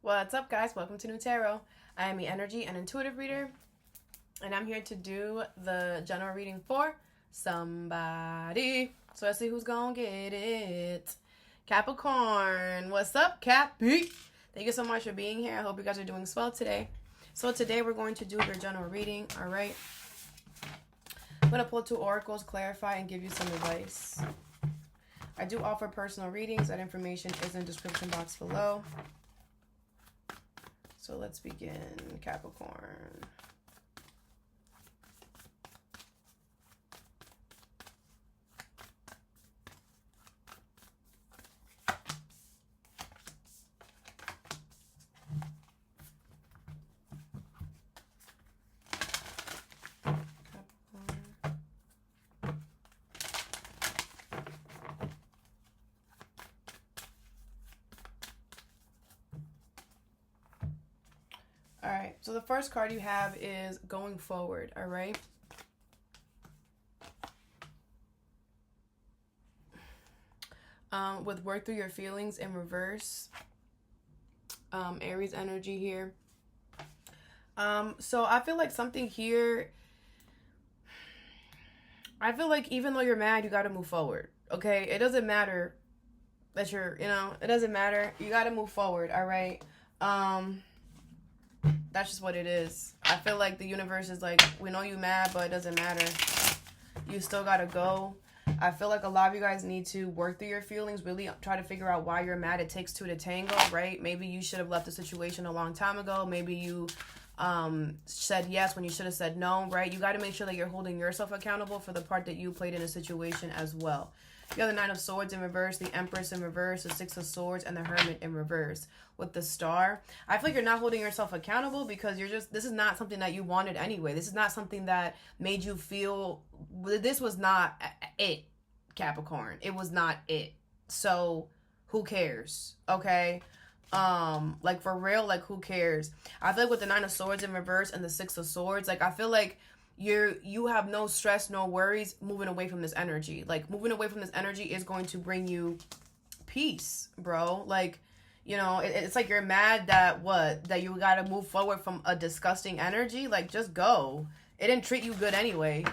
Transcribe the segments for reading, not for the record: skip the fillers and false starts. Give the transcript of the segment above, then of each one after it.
What's up, guys? Welcome to Nutarot. I am the energy and intuitive reader, and I'm here to do the general reading for somebody. So let's see who's gonna get it. Capricorn, what's up, Cappy? Thank you so much for being here. I hope you guys are doing swell today. So today we're going to do your general reading, all right? I'm going to pull 2 oracles, clarify, and give you some advice. I do offer personal readings. That information is in the description box below. So let's begin, Capricorn. All right, so the first card you have is going forward, all right? With work through your feelings in reverse, Aries energy here. So I feel like something here, I feel like even though you're mad, you got to move forward, okay? It doesn't matter that you're, it doesn't matter. You got to move forward, all right? That's just what it is. I feel like the universe is like, we know you mad, but it doesn't matter. You still gotta go. I feel like a lot of you guys need to work through your feelings, really try to figure out why you're mad. It takes 2 to tango, right? Maybe you should have left the situation a long time ago. Maybe you said yes when you should have said no, right? You got to make sure that you're holding yourself accountable for the part that you played in a situation as well. You have the 9 of Swords in reverse, the Empress in reverse, the 6 of Swords, and the Hermit in reverse. With the Star, I feel like you're not holding yourself accountable because this is not something that you wanted anyway. This is not something that made you feel, this was not it, Capricorn. It was not it. So who cares? Okay? Like for real, like who cares? I feel like with the 9 of Swords in reverse and the 6 of Swords, like I feel like you have no stress, no worries moving away from this energy. Like moving away from this energy is going to bring you peace, bro. Like, it's like you're mad that you got to move forward from a disgusting energy. Like, just go. It didn't treat you good anyway.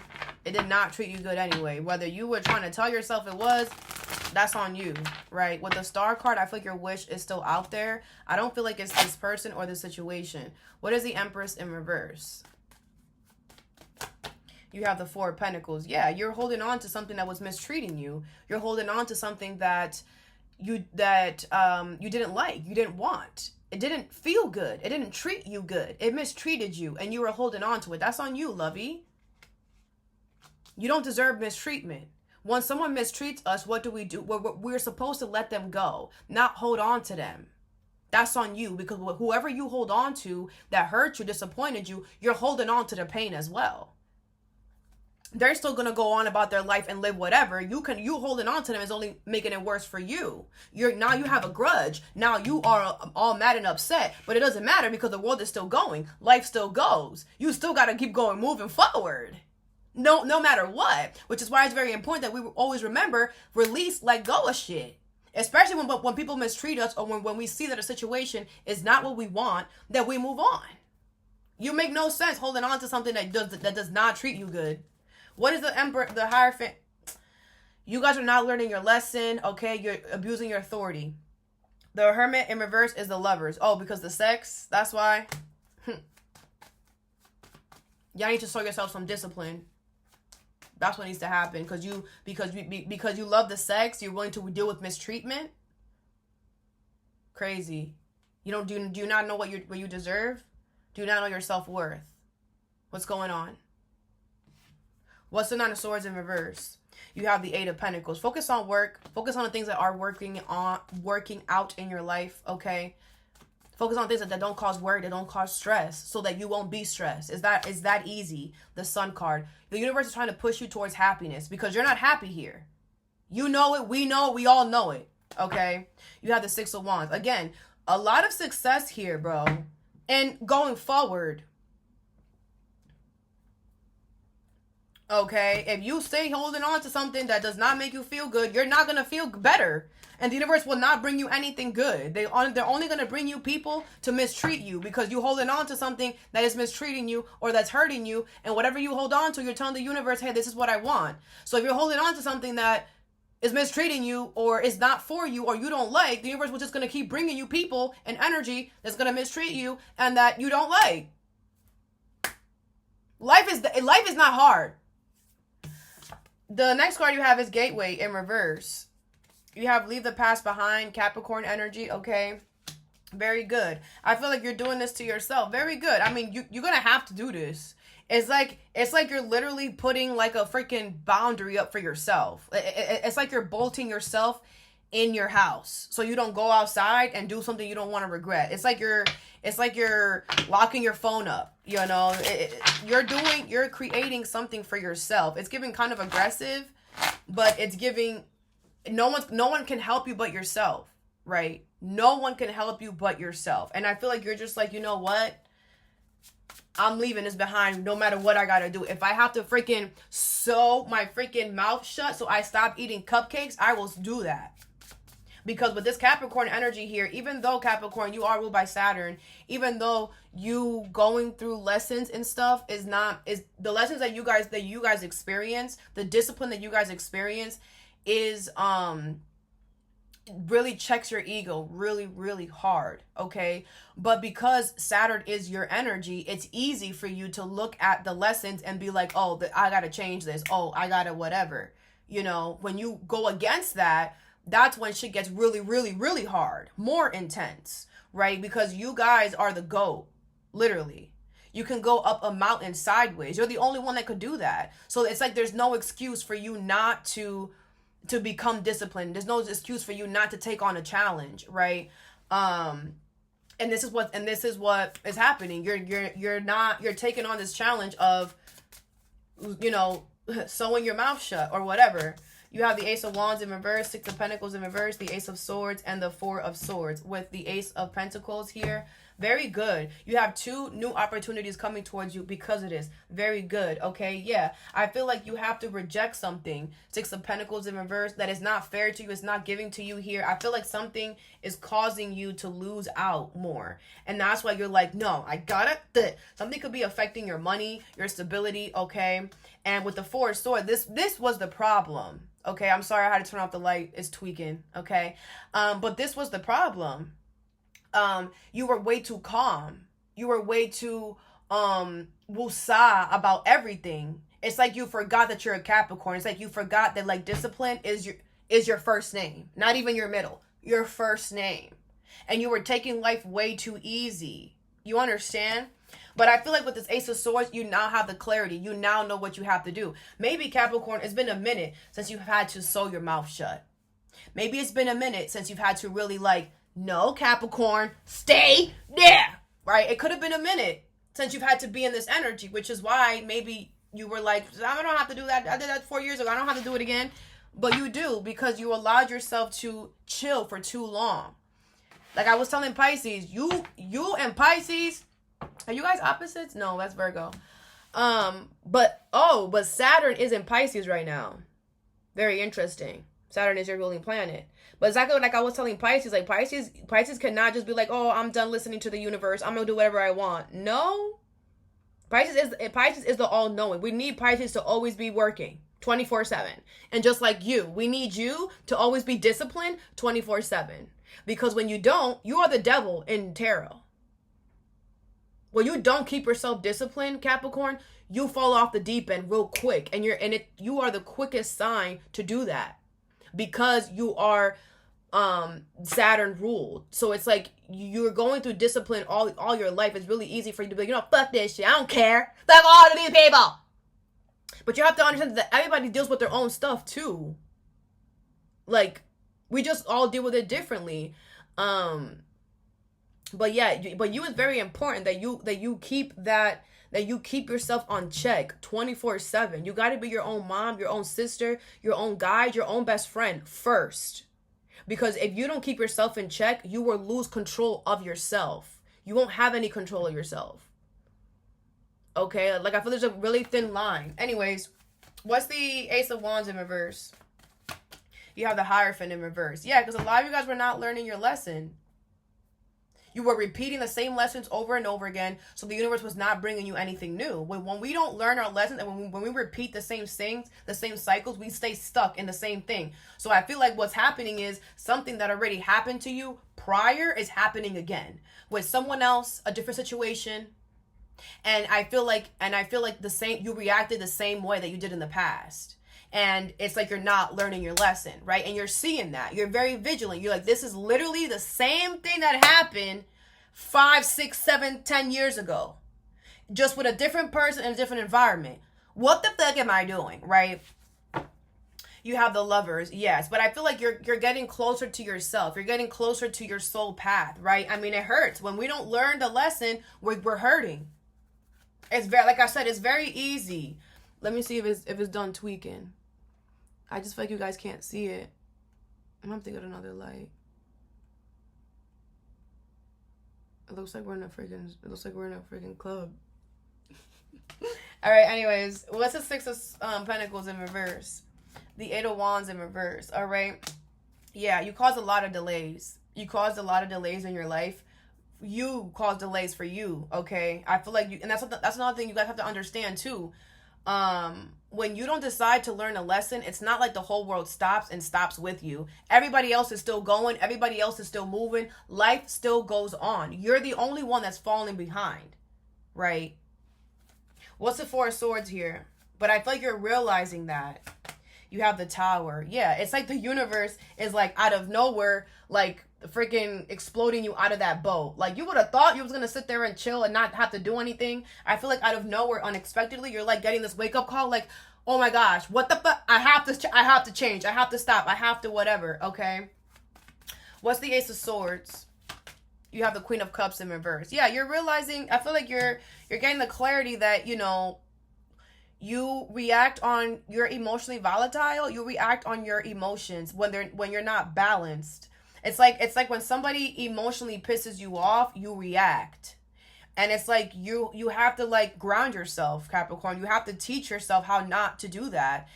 It did not treat you good anyway. Whether you were trying to tell yourself it was, that's on you, right? With the Star card, I feel like your wish is still out there. I don't feel like it's this person or the situation. What is the Empress in reverse? You have the 4 of Pentacles. Yeah, you're holding on to something that was mistreating you. You're holding on to something that you didn't like, you didn't want. It didn't feel good. It didn't treat you good. It mistreated you, and you were holding on to it. That's on you, lovey. You don't deserve mistreatment. When someone mistreats us, what do? We're supposed to let them go, not hold on to them. That's on you, because whoever you hold on to that hurt you, disappointed you, you're holding on to their pain as well. They're still going to go on about their life and live whatever. You holding on to them is only making it worse for you. Now you have a grudge. Now you are all mad and upset, but it doesn't matter because the world is still going. Life still goes. You still got to keep going, moving forward. No matter what, which is why it's very important that we always remember, release, let go of shit. Especially when people mistreat us, or when we see that a situation is not what we want, that we move on. You make no sense holding on to something that does not treat you good. What is the Emperor, the Hierophant? You guys are not learning your lesson, okay? You're abusing your authority. The Hermit in reverse is the Lovers. Oh, because the sex? That's why? Y'all need to show yourself some discipline. That's what needs to happen. Because you love the sex, you're willing to deal with mistreatment. Crazy. Do you not know what you deserve? Do you not know your self-worth? What's going on? What's the 9 of Swords in reverse? You have the 8 of Pentacles. Focus on work. Focus on the things that are working out in your life, okay? Focus on things that don't cause worry, that don't cause stress, so that you won't be stressed. Is that easy? The Sun card. The universe is trying to push you towards happiness because you're not happy here. You know it. We know it. We all know it, okay? You have the 6 of Wands. Again, a lot of success here, bro. And going forward, okay, if you stay holding on to something that does not make you feel good, you're not going to feel better. And the universe will not bring you anything good. They're only going to bring you people to mistreat you because you're holding on to something that is mistreating you or that's hurting you. And whatever you hold on to, you're telling the universe, hey, this is what I want. So if you're holding on to something that is mistreating you or is not for you or you don't like, the universe will just going to keep bringing you people and energy that's going to mistreat you and that you don't like. Life is not hard. The next card you have is Gateway in reverse. You have Leave the Past Behind, Capricorn energy, okay? Very good. I feel like you're doing this to yourself. Very good. I mean, you're going to have to do this. It's like you're literally putting like a freaking boundary up for yourself. It's like you're bolting yourself in your house so you don't go outside and do something you don't want to regret. It's like you're locking your phone up, you know. You're creating something for yourself. It's giving kind of aggressive, but it's giving no one can help you but yourself, right? No one can help you but yourself. And I feel like you're just like, you know what? I'm leaving this behind no matter what I gotta do. If I have to freaking sew my freaking mouth shut so I stop eating cupcakes, I will do that. Because with this Capricorn energy here, even though Capricorn, you are ruled by Saturn, even though you going through lessons and stuff is the lessons that you guys experience, the discipline that you guys experience is really checks your ego really, really hard, okay? But because Saturn is your energy, it's easy for you to look at the lessons and be like, oh, I gotta change this. Oh, I gotta whatever. You know, when you go against that, that's when shit gets really, really, really hard. More intense, right? Because you guys are the GOAT, literally. You can go up a mountain sideways. You're the only one that could do that. So it's like there's no excuse for you not to become disciplined. There's no excuse for you not to take on a challenge, right? And this is what is happening. You're taking on this challenge of, you know, sewing your mouth shut or whatever. You have the Ace of Wands in reverse, Six of Pentacles in reverse, the Ace of Swords, and the Four of Swords with the Ace of Pentacles here. Very good. You have 2 new opportunities coming towards you because of this. Very good. Okay, yeah. I feel like you have to reject something. Six of Pentacles in reverse that is not fair to you. It's not giving to you here. I feel like something is causing you to lose out more. And that's why you're like, no, I got it. Something could be affecting your money, your stability, okay? And with the Four of Swords, this was the problem. Okay, I'm sorry I had to turn off the light. It's tweaking, okay? But this was the problem. You were way too calm. You were way too woosah about everything. It's like you forgot that you're a Capricorn. It's like you forgot that like discipline is your first name, not even your middle, your first name. And you were taking life way too easy. You understand? But I feel like with this Ace of Swords, you now have the clarity. You now know what you have to do. Maybe Capricorn, it's been a minute since you've had to sew your mouth shut. Maybe it's been a minute since you've had to really like, no, Capricorn, stay there, right? It could have been a minute since you've had to be in this energy, which is why maybe you were like, I don't have to do that. I did that 4 years ago. I don't have to do it again. But you do, because you allowed yourself to chill for too long. Like I was telling Pisces, you and Pisces, are you guys opposites? No, that's Virgo. But Saturn is in Pisces right now. Very interesting. Saturn is your ruling planet. But exactly like I was telling Pisces, like Pisces cannot just be like, oh, I'm done listening to the universe. I'm gonna do whatever I want. No. Pisces is the all-knowing. We need Pisces to always be working 24/7. And just like you, we need you to always be disciplined 24/7. Because when you don't, you are the devil in tarot. When you don't keep yourself disciplined, Capricorn, you fall off the deep end real quick. And you are the quickest sign to do that. Because you are Saturn ruled. So it's like you're going through discipline all your life. It's really easy for you to be like, you know, fuck this shit. I don't care. Fuck all of these people. But you have to understand that everybody deals with their own stuff too. Like, we just all deal with it differently. But yeah, but you is very important that you keep yourself on check 24/7. You got to be your own mom, your own sister, your own guide, your own best friend first. Because if you don't keep yourself in check, you will lose control of yourself. You won't have any control of yourself. Okay? Like, I feel there's a really thin line. Anyways, what's the Ace of Wands in reverse? You have the Hierophant in reverse. Yeah, because a lot of you guys were not learning your lesson. You were repeating the same lessons over and over again, so the universe was not bringing you anything new. When we don't learn our lessons, and when we repeat the same things, the same cycles, we stay stuck in the same thing. So I feel like what's happening is something that already happened to you prior is happening again with someone else, a different situation. And I feel like the same, you reacted the same way that you did in the past. And it's like you're not learning your lesson, right? And you're seeing that. You're very vigilant. You're like, this is literally the same thing that happened 5, 6, 7, 10 years ago. Just with a different person in a different environment. What the fuck am I doing, right? You have the Lovers, yes. But I feel like you're getting closer to yourself. You're getting closer to your soul path, right? I mean, it hurts. When we don't learn the lesson, we're hurting. It's very, like I said, it's very easy. Let me see if it's done tweaking. I just feel like you guys can't see it. I'm gonna have to get another light. It looks like we're in a freaking club. All right. Anyways, what's the Six of Pentacles in reverse? The Eight of Wands in reverse. All right. Yeah, you caused a lot of delays. You caused a lot of delays in your life. You caused delays for you. Okay. I feel like you, and that's another thing you guys have to understand too. When you don't decide to learn a lesson, it's not like the whole world stops with you. Everybody else is still going. Everybody else is still moving. Life still goes on. You're the only one that's falling behind, right? What's the Four of Swords here? But I feel like you're realizing that. You have the Tower. Yeah, it's like the universe is like out of nowhere, like freaking exploding you out of that boat. Like you would have thought you was gonna sit there and chill and not have to do anything. I feel like out of nowhere, unexpectedly, you're like getting this wake up call. Like, oh my gosh, what the fuck? I have to change. I have to stop. I have to whatever. Okay. What's the Ace of Swords? You have the Queen of Cups in reverse. Yeah, you're realizing. I feel like you're getting the clarity that you react on, you're emotionally volatile. You react on your emotions when you're not balanced. It's like when somebody emotionally pisses you off, you react. And it's like you have to like ground yourself, Capricorn. You have to teach yourself how not to do that.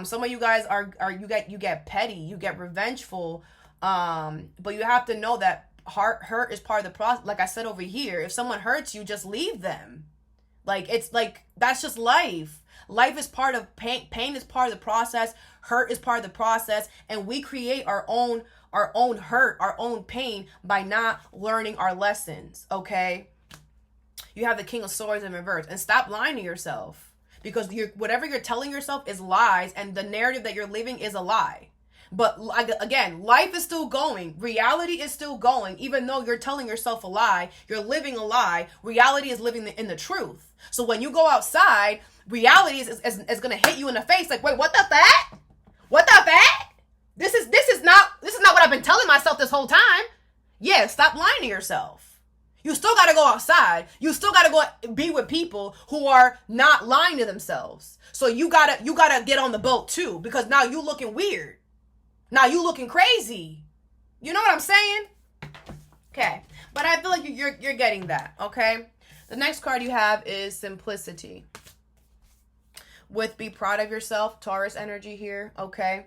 Some of you guys you get petty, you get revengeful. But you have to know that hurt is part of the process. Like I said over here, if someone hurts you, just leave them. Like it's like that's just life. Life is part of pain. Pain is part of the process. Hurt is part of the process, and we create our own hurt, our own pain by not learning our lessons. Okay. You have the King of Swords in reverse, and stop lying to yourself, because whatever you're telling yourself is lies, and the narrative that you're living is a lie. But again, life is still going. Reality is still going. Even though you're telling yourself a lie, you're living a lie. Reality is living in the truth. So when you go outside, reality is going to hit you in the face. Like, wait, what the fuck? What the fuck? This is not what I've been telling myself this whole time. Yeah, stop lying to yourself. You still got to go outside. You still got to go be with people who are not lying to themselves. So you got to get on the boat too, because now you looking weird. Now you looking crazy. You know what I'm saying? Okay. But I feel like you're getting that, okay? The next card you have is Simplicity. With Be Proud of Yourself, Taurus energy here, okay?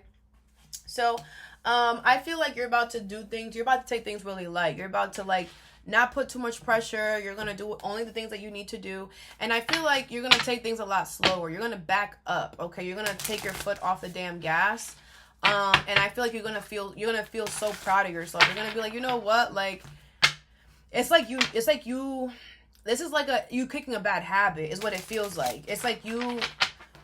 So, I feel like you're about to do things. You're about to take things really light. You're about to, like, not put too much pressure. You're going to do only the things that you need to do. And I feel like you're going to take things a lot slower. You're going to back up, okay? You're going to take your foot off the damn gas. And I feel like you're gonna feel so proud of yourself. You're gonna be like, you know what? Like, this is like you kicking a bad habit is what it feels like. It's like you're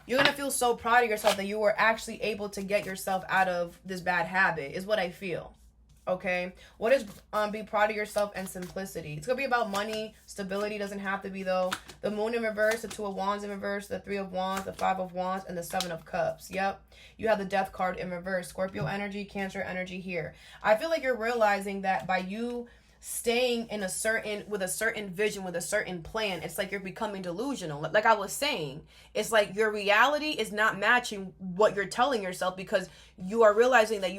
gonna feel so proud of yourself that you were actually able to get yourself out of this bad habit is what I feel. Okay, what is Be Proud of Yourself and Simplicity? It's gonna be about money. Stability doesn't have to be though. The Moon in reverse, the Two of Wands in reverse, the Three of Wands, the Five of Wands, and the Seven of Cups. Yep, you have the Death card in reverse. Scorpio energy, Cancer energy here. I feel like you're realizing that by you staying with a certain vision, with a certain plan, it's like you're becoming delusional. Like I was saying, it's like your reality is not matching what you're telling yourself, because you are realizing that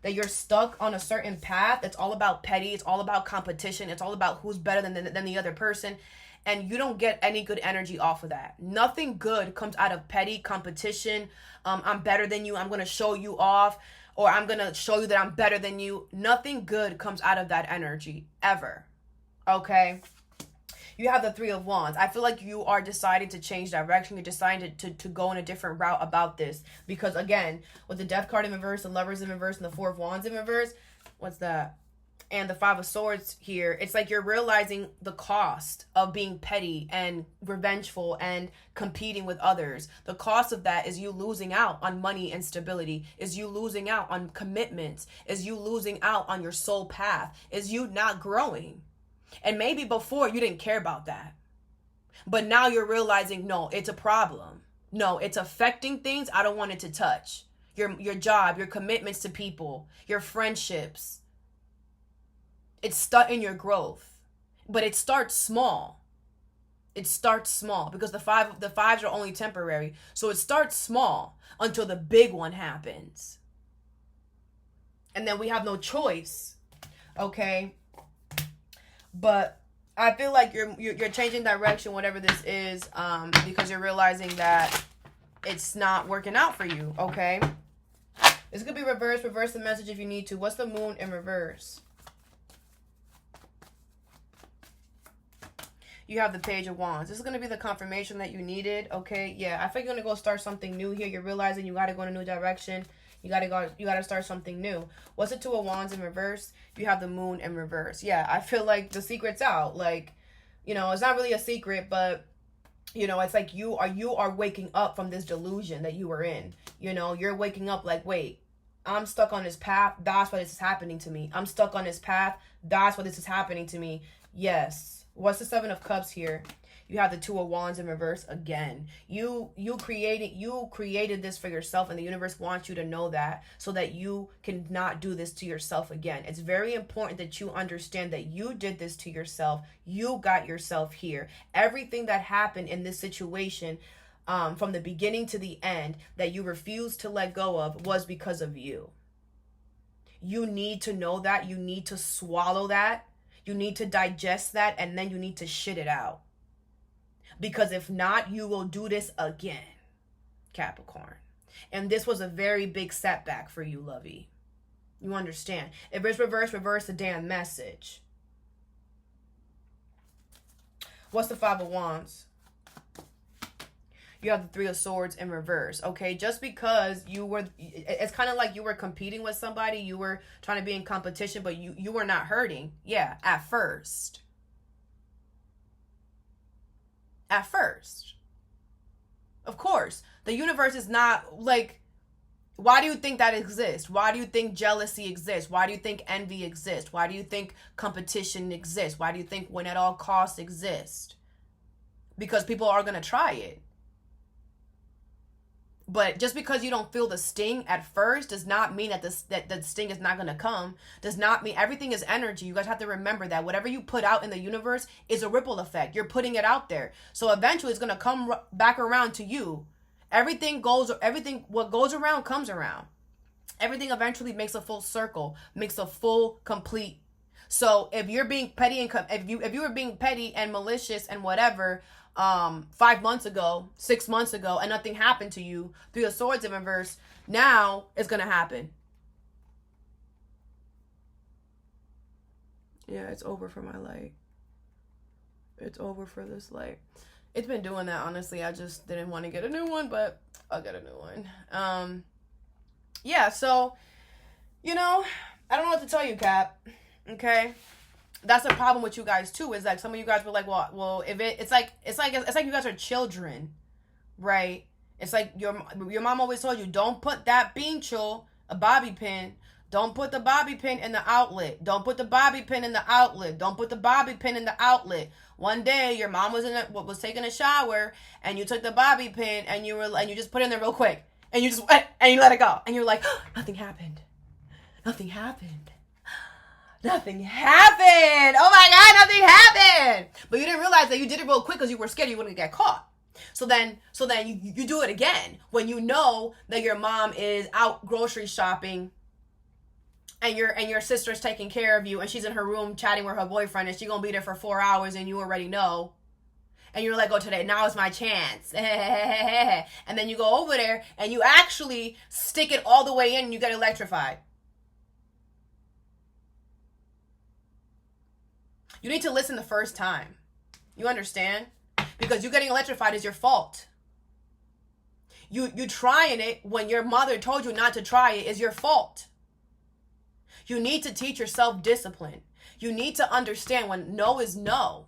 that you're stuck on a certain path. It's all about petty. It's all about competition. It's all about who's better than the other person. And you don't get any good energy off of that. Nothing good comes out of petty competition. I'm better than you. I'm going to show you off. or I'm going to show you that I'm better than you. Nothing good comes out of that energy, ever. Okay? You have the Three of Wands. I feel like you are deciding to change direction. You're deciding to go in a different route about this. Because, again, with the Death card in reverse, the Lovers in reverse, and the Four of Wands in reverse, what's that? And the Five of Swords here, it's like you're realizing the cost of being petty and revengeful and competing with others. The cost of that is you losing out on money and stability, is you losing out on commitments, is you losing out on your soul path, is you not growing. And maybe before you didn't care about that. But now you're realizing, no, it's a problem. No, it's affecting things I don't want it to touch. Your job, your commitments to people, your friendships. It's stunting your growth, but it starts small. It starts small because the fives are only temporary. So it starts small until the big one happens. And then we have no choice. Okay? But I feel like you're changing direction, whatever this is, because you're realizing that it's not working out for you. Okay? This could be reverse. Reverse the message if you need to. What's the Moon in reverse? You have the Page of Wands. This is going to be the confirmation that you needed, okay? Yeah, I think you're going to go start something new here. You're realizing you got to go in a new direction. You got to start something new. What's the Two of Wands in reverse? You have the Moon in reverse. Yeah, I feel like the secret's out. Like, you know, it's not really a secret, but, you know, it's like you are waking up from this delusion that you were in. You know, you're waking up like, wait, I'm stuck on this path. That's why this is happening to me. I'm stuck on this path. That's why this is happening to me. Yes. What's the Seven of Cups here? You have the Two of Wands in reverse again. You created this for yourself, and the universe wants you to know that so that you can not do this to yourself again. It's very important that you understand that you did this to yourself. You got yourself here. Everything that happened in this situation, from the beginning to the end, that you refused to let go of was because of you. You need to know that. You need to swallow that. You need to digest that, and then you need to shit it out. Because if not, you will do this again, Capricorn. And this was a very big setback for you, lovey. You understand? If it's reverse, reverse the damn message. What's the Five of Wands? You have the Three of Swords in reverse, okay? Just because it's kind of like you were competing with somebody, you were trying to be in competition, but you were not hurting. Yeah, at first. At first. Of course. The universe is not, like, why do you think that exists? Why do you think jealousy exists? Why do you think envy exists? Why do you think competition exists? Why do you think win at all costs exists? Because people are going to try it. But just because you don't feel the sting at first does not mean that the sting is not going to come. Does not mean everything is energy. You guys have to remember that. Whatever you put out in the universe is a ripple effect. You're putting it out there. So eventually it's going to come back around to you. What goes around comes around. Everything eventually makes a full circle, makes a full complete. So if you're being petty and if you were being petty and malicious and whatever, 5 months ago, 6 months ago, and nothing happened to you, Three of Swords in reverse, now it's going to happen. Yeah, it's over for my light. It's over for this light. It's been doing that, honestly. I just didn't want to get a new one, but I'll get a new one. Yeah, so, you know, I don't know what to tell you, Cap. Okay? That's the problem with you guys too. Is like some of you guys were like, well, if it's like you guys are children, right? It's like your mom always told you, don't put that pincho, a bobby pin. Don't put the bobby pin in the outlet. Don't put the bobby pin in the outlet. Don't put the bobby pin in the outlet. One day, your mom was taking a shower, and you took the bobby pin, and you just put it in there real quick, and you let it go, and you're like, oh, nothing happened. Nothing happened. Nothing happened. Oh my God, nothing happened. But you didn't realize that you did it real quick because you were scared you wouldn't get caught. So then you do it again when you know that your mom is out grocery shopping and your sister's taking care of you and she's in her room chatting with her boyfriend and she's going to be there for 4 hours and you already know. And you're like, oh, today, now is my chance. And then you go over there and you actually stick it all the way in and you get electrified. You need to listen the first time. You understand? Because you getting electrified is your fault. You trying it when your mother told you not to try it is your fault. You need to teach yourself discipline. You need to understand when no is no.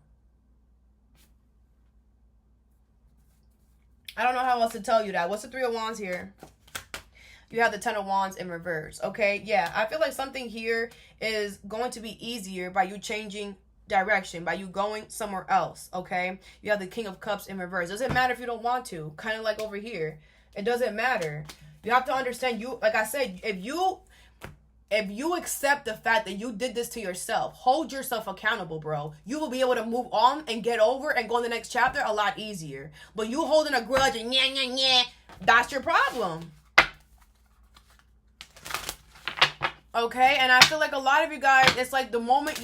I don't know how else to tell you that. What's the Three of Wands here? You have the Ten of Wands in reverse. Okay, yeah. I feel like something here is going to be easier by you changing direction, by you going somewhere else. Okay, you have the King of Cups in reverse. Doesn't matter if you don't want to. Kind of like over here. It doesn't matter. You have to understand, you, like I said, if you accept the fact that you did this to yourself, hold yourself accountable, bro, you will be able to move on and get over and go in the next chapter a lot easier. But you holding a grudge and that's your problem. Okay, and I feel like a lot of you guys, it's like the moment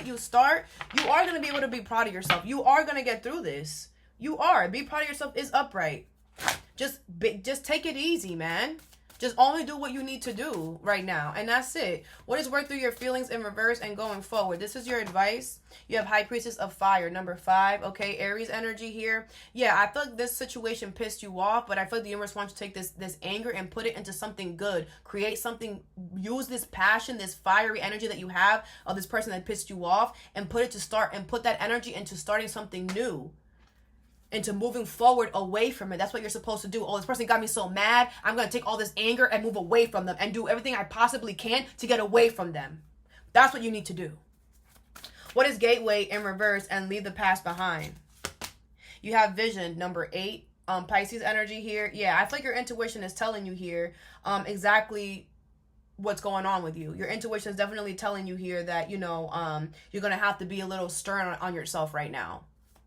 you start, you are going to be able to be proud of yourself. You are going to get through this. You are. Be proud of yourself is upright. Just take it easy, man. Just only do what you need to do right now. And that's it. What is work through your feelings in reverse and going forward? This is your advice. You have High Priestess of Fire, number 5. Okay, Aries energy here. Yeah, I feel like this situation pissed you off, but I feel like the universe wants to take this anger and put it into something good. Create something, use this passion, this fiery energy that you have of this person that pissed you off and put that energy into starting something new. Into moving forward away from it. That's what you're supposed to do. Oh, this person got me so mad. I'm going to take all this anger and move away from them and do everything I possibly can to get away from them. That's what you need to do. What is Gateway in reverse and leave the past behind? You have Vision, number 8. Pisces energy here. Yeah, I feel like your intuition is telling you here exactly what's going on with you. Your intuition is definitely telling you here that, you're going to have to be a little stern on yourself right now.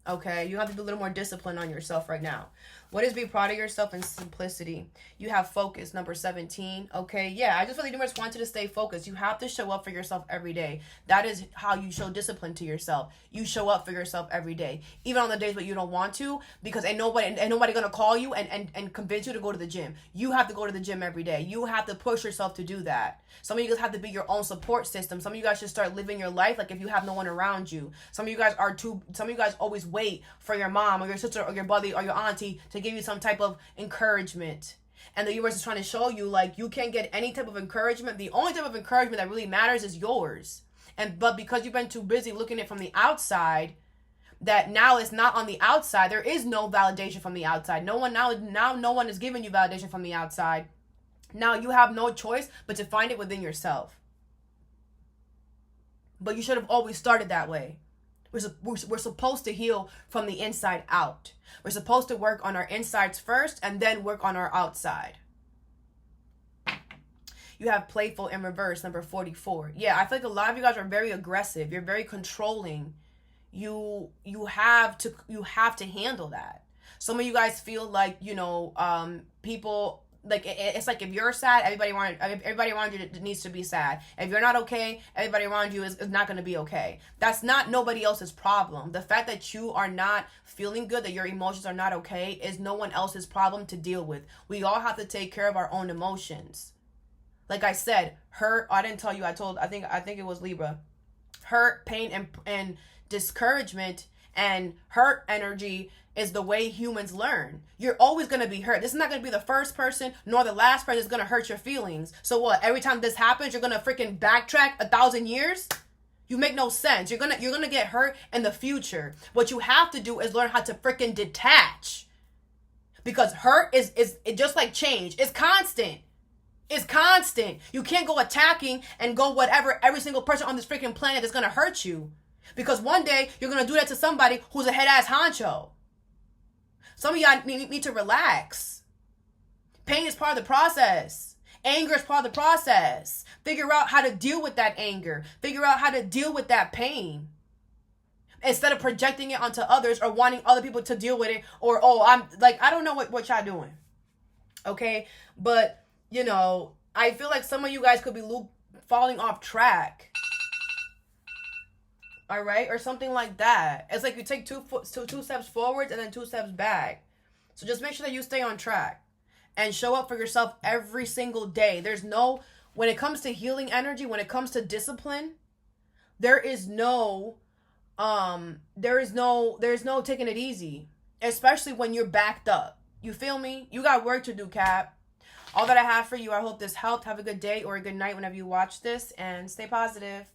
Okay, you have to be a little more disciplined on yourself right now. What is be proud of yourself and simplicity? You have focus, number 17. Okay, yeah, I just really want you to stay focused. You have to show up for yourself every day. That is how you show discipline to yourself. You show up for yourself every day, even on the days where you don't want to, because ain't nobody gonna call you and convince you to go to the gym. You have to go to the gym every day. You have to push yourself to do that. Some of you guys have to be your own support system. Some of you guys should start living your life like if you have no one around you. Some of you guys always wait for your mom or your sister or your buddy or your auntie to give you some type of encouragement. And the universe is trying to show you like you can't get any type of encouragement. The only type of encouragement that really matters is yours. But because you've been too busy looking at it from the outside, that now it's not on the outside. There is no validation from the outside. No one is giving you validation from the outside. Now you have no choice but to find it within yourself. But you should have always started that way. We're supposed to heal from the inside out. We're supposed to work on our insides first and then work on our outside. You have playful in reverse, number 44. Yeah, I feel like a lot of you guys are very aggressive. You're very controlling. You have to handle that. Some of you guys feel like, people, like it's like if you're sad, everybody around you needs to be sad. If you're not okay, everybody around you is not going to be okay. That's not nobody else's problem. The fact that you are not feeling good, that your emotions are not okay, is no one else's problem to deal with. We all have to take care of our own emotions. Like I said, hurt, I didn't tell you, I think it was Libra. Hurt, pain, and discouragement and hurt energy is the way humans learn. You're always going to be hurt. This is not going to be the first person nor the last person that's going to hurt your feelings. So what? Every time this happens, you're going to freaking backtrack 1,000 years? You make no sense. You're going to get hurt in the future. What you have to do is learn how to freaking detach. Because hurt is just like change. It's constant. It's constant. You can't go attacking and go whatever every single person on this freaking planet is going to hurt you. Because one day you're going to do that to somebody who's a head-ass honcho. Some of y'all need to relax. Pain is part of the process. Anger is part of the process. Figure out how to deal with that anger. Figure out how to deal with that pain. Instead of projecting it onto others or wanting other people to deal with it. Or, I don't know what y'all doing. Okay? But, I feel like some of you guys could be falling off track. All right, or something like that. It's like you take two steps forwards and then 2 steps back. So just make sure that you stay on track and show up for yourself every single day. There's no, when it comes to healing energy, when it comes to discipline, there's no taking it easy, especially when you're backed up. You feel me? You got work to do, Cap. All that I have for you, I hope this helped. Have a good day or a good night whenever you watch this, and stay positive.